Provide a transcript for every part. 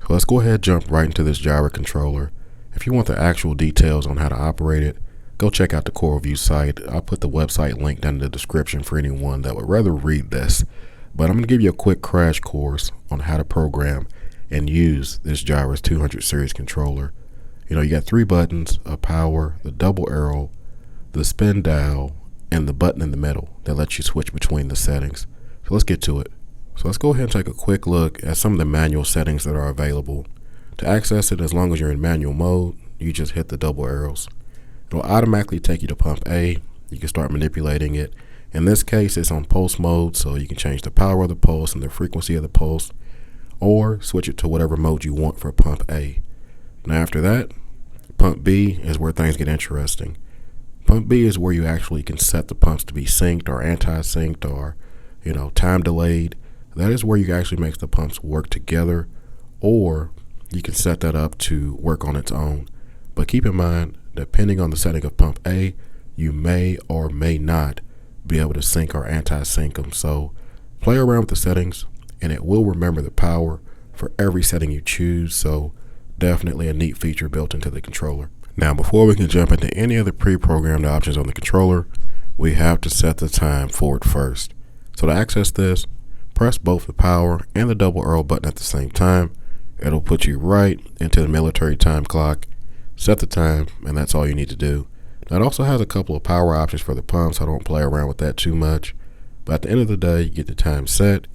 So let's go ahead and jump right into this gyro controller. If you want the actual details on how to operate it, go check out the Core Review site. I'll put the website link down in the description for anyone that would rather read this. But I'm going to give you a quick crash course on how to program and use this Gyro's 200 series controller. You got 3 buttons: a power, the double arrow, the spin dial, and the button in the middle that lets you switch between the settings. So let's get to it. So let's go ahead and take a quick look at some of the manual settings that are available. To access it, as long as you're in manual mode, you just hit the double arrows. It'll automatically take you to pump A. You can start manipulating it. In this case, it's on pulse mode, so you can change the power of the pulse and the frequency of the pulse, or switch it to whatever mode you want for pump A. Now after that, pump B is where things get interesting. Pump B is where you actually can set the pumps to be synced or anti-synced or, time delayed. That is where you can actually make the pumps work together, or you can set that up to work on its own. But keep in mind, depending on the setting of pump A, you may or may not be able to sync or anti-sync them. So play around with the settings and it will remember the power for every setting you choose. So definitely a neat feature built into the controller. Now, before we can jump into any of the pre-programmed options on the controller, we have to set the time for it first. So to access this, press both the power and the double arrow button at the same time. It'll put you right into the military time clock. Set the time, and that's all you need to do. Now, it also has a couple of power options for the pumps. So I don't play around with that too much. But at the end of the day, you get the time set.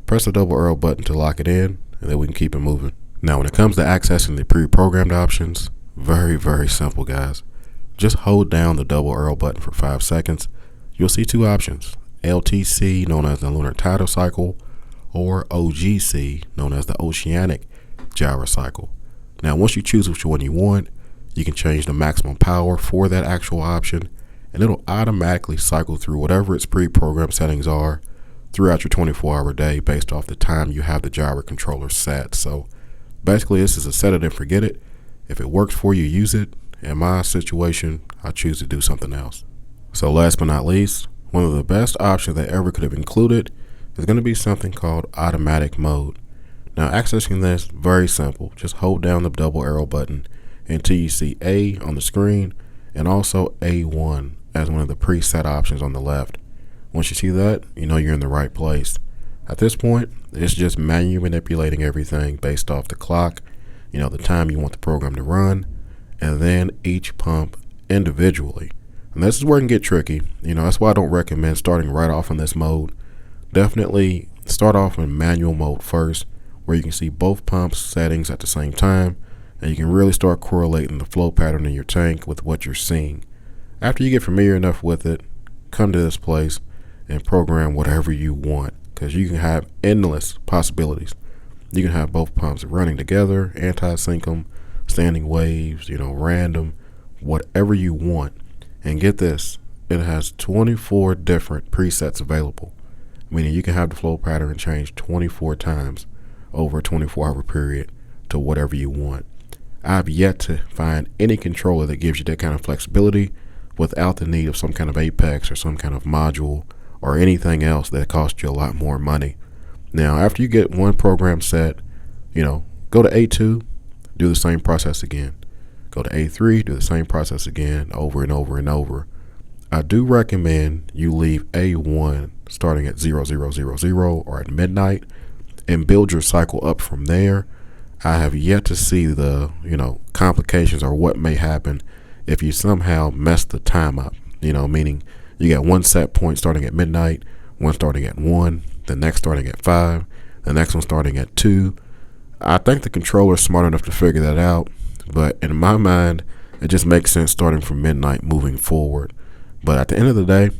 Press the double arrow button to lock it in, and then we can keep it moving. Now, when it comes to accessing the pre-programmed options, very, very simple, guys. Just hold down the double arrow button for 5 seconds. You'll see 2 options: L.T.C, known as the lunar tidal cycle, or O.G.C, known as the oceanic gyro cycle. Now, once you choose which one you want, you can change the maximum power for that actual option, and it'll automatically cycle through whatever its pre-programmed settings are throughout your 24-hour day based off the time you have the gyro controller set. So basically, this is a set it and forget it. If it works for you, use it. In my situation, I choose to do something else. So last but not least, one of the best options they ever could have included is going to be something called automatic mode. Now, accessing this, very simple. Just hold down the double arrow button until you see A on the screen and also A1 as one of the preset options on the left. Once you see that, you know you're in the right place. At this point, it's just manually manipulating everything based off the clock, the time you want the program to run, and then each pump individually. And this is where it can get tricky. That's why I don't recommend starting right off in this mode. Definitely start off in manual mode first, where you can see both pumps settings at the same time, and you can really start correlating the flow pattern in your tank with what you're seeing. After you get familiar enough with it, come to this place and program whatever you want, because you can have endless possibilities. You can have both pumps running together, anti-sync them, standing waves, random, whatever you want. And get this, it has 24 different presets available, meaning you can have the flow pattern change 24 times over a 24-hour period to whatever you want. I've yet to find any controller that gives you that kind of flexibility without the need of some kind of apex or some kind of module or anything else that costs you a lot more money. Now, after you get one program set, go to A2, do the same process again. Go to A3, do the same process again, over and over and over. I do recommend you leave A1 starting at 0000 or at midnight and build your cycle up from there. I have yet to see the, complications or what may happen if you somehow mess the time up, meaning you got one set point starting at midnight, one starting at 1, the next starting at 5, the next one starting at 2. I think the controller is smart enough to figure that out, but in my mind, it just makes sense starting from midnight moving forward. But at the end of the day,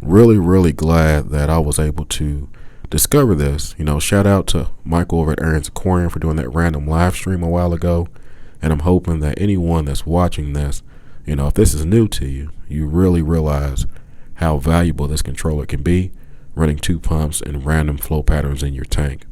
really, really glad that I was able to discover this. Shout out to Michael over at Aaron's Aquarium for doing that random live stream a while ago. And I'm hoping that anyone that's watching this, if this is new to you, you really realize how valuable this controller can be running 2 pumps and random flow patterns in your tank.